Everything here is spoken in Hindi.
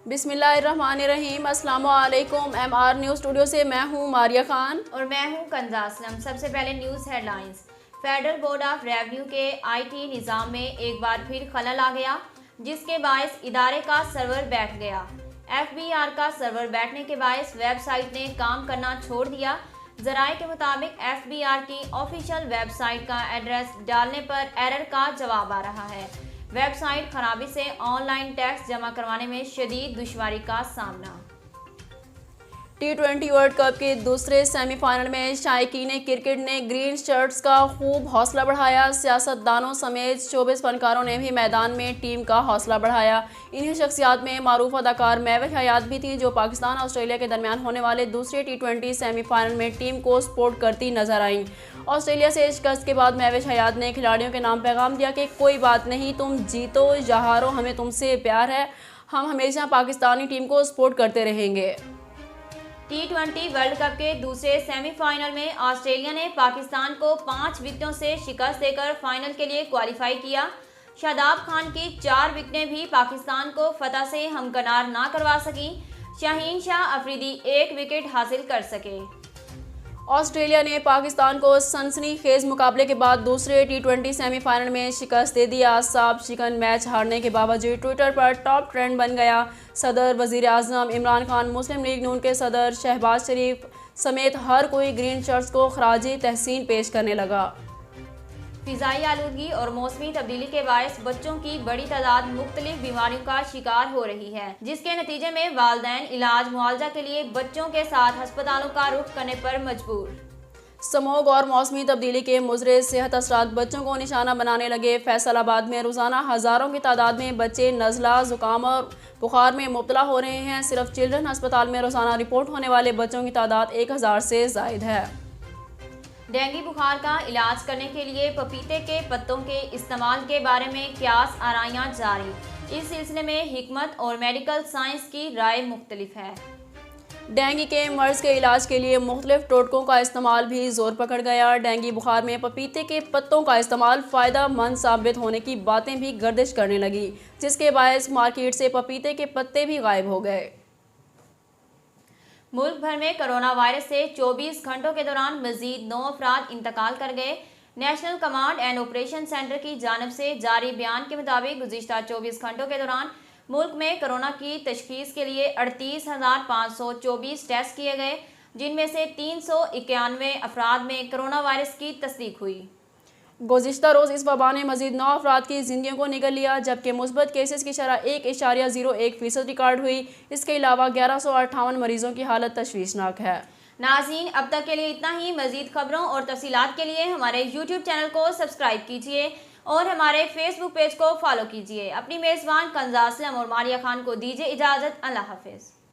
बिस्मिल्लाहिर्रहमानिर्रहीम। अस्सलाम वालेकुम। MR न्यूज़ स्टूडियो से मैं हूं मारिया खान और मैं हूं कंजा असलम। सबसे पहले news headlines. Federal board of revenue के IT निज़ाम में एक बार फिर खलल आ गया, जिसके बायस इदारे का सर्वर बैठ गया। FBR का सर्वर बैठने के बायस वेबसाइट ने काम करना छोड़ दिया। जराये के मुताबिक FBR की ऑफिशियल वेबसाइट का एड्रेस डालने पर एरर का जवाब आ रहा है। वेबसाइट खराबी से ऑनलाइन टैक्स जमा करवाने में शदीद दुश्वारी का सामना। T20 वर्ल्ड कप के दूसरे सेमीफाइनल में शायकीन क्रिकेट ने ग्रीन शर्ट्स का खूब हौसला बढ़ाया। सियासतदानों समेत 24 फनकारों ने भी मैदान में टीम का हौसला बढ़ाया। इन्हीं शख्सियात में मारूफ अदाकार महविश हयात भी थी, जो पाकिस्तान ऑस्ट्रेलिया के दरमियान होने वाले दूसरे T20 सेमीफाइनल में टीम को सपोर्ट करती नजर आईं। ऑस्ट्रेलिया से शिकस्त के बाद महविश हयात ने खिलाड़ियों के नाम पैगाम दिया कि कोई बात नहीं, तुम जीतो या हारो, हमें तुमसे प्यार है, हम हमेशा पाकिस्तानी टीम को सपोर्ट करते रहेंगे। T20 वर्ल्ड कप के दूसरे सेमीफाइनल में ऑस्ट्रेलिया ने पाकिस्तान को 5 विकेटों से शिकस्त देकर फाइनल के लिए क्वालिफाई किया। शादाब खान की 4 विकेटें भी पाकिस्तान को फतह से हमकिनार ना करवा सकी। शाहीन शाह अफरीदी 1 विकेट हासिल कर सके। ऑस्ट्रेलिया ने पाकिस्तान को सनसनीखेज मुकाबले के बाद दूसरे T20 सेमीफाइनल में शिकस्त दे दिया। साब शिकन मैच हारने के बावजूद ट्विटर पर टॉप ट्रेंड बन गया। सदर, वजीर आज़म इमरान खान, मुस्लिम लीग नून के सदर शहबाज शरीफ समेत हर कोई ग्रीन शर्ट्स को खराजी तहसीन पेश करने लगा। फिजाई आलूदगी और मौसमी तब्दीली के बायस बच्चों की बड़ी तादाद मुख्तलिफ बीमारियों का शिकार हो रही है, जिसके नतीजे में वालिदैन इलाज मुआवजा के लिए बच्चों के साथ अस्पतालों का रुख करने पर मजबूर। स्मोग और मौसमी तब्दीली के मुज़र सेहत असरात बच्चों को निशाना बनाने लगे। फैसलाबाद में रोज़ाना हज़ारों की तादाद में बच्चे नज़ला, ज़ुकाम और बुखार में मुब्तला हो रहे हैं। सिर्फ चिल्ड्रन अस्पताल में रोज़ाना रिपोर्ट होने वाले बच्चों की तादाद 1000 से ज़ायद है। डेंगू बुखार का इलाज करने के लिए पपीते के पत्तों के इस्तेमाल के बारे में क्यास आराइयाँ जारी। इस सिलसिले में हिकमत और मेडिकल साइंस की राय मुख्तलिफ है। डेंगू के मर्ज के इलाज के लिए मुख्तलिफ टोटकों का इस्तेमाल भी जोर पकड़ गया। डेंगू बुखार में पपीते के पत्तों का इस्तेमाल फ़ायदा मंद साबित होने की बातें भी गर्दिश करने लगी, जिसके बायस मार्केट से पपीते के पत्ते भी गायब हो गए। मुल्क भर में कोरोना वायरस से 24 घंटों के दौरान मजीद 9 अफराद इंतकाल कर गए। National command and operation centre की जानिब से जारी बयान के मुताबिक गुज़िश्ता 24 घंटों के दौरान मुल्क में कोरोना की तशखीस के लिए 38,524 टेस्ट किए गए, जिनमें से 391 अफराद में कोरोना वायरस की तस्दीक हुई। गुज़िश्ता रोज़ इस वबा ने मजीद 9 अफराद की ज़िंदगियों को निगल लिया, जबकि मुस्बत केसेस की शरह 1.01% रिकॉर्ड हुई। इसके अलावा 1158 मरीजों की हालत तशवीशनाक है। नाज़रीन, अब तक के लिए इतना ही। मजीद खबरों और तफसीलात के लिए हमारे YouTube चैनल को सब्सक्राइब कीजिए और हमारे Facebook पेज को फॉलो कीजिए। अपनी मेज़बान कंजा असलम और मारिया खान को दीजिए इजाज़त। अल्लाह हाफिज़।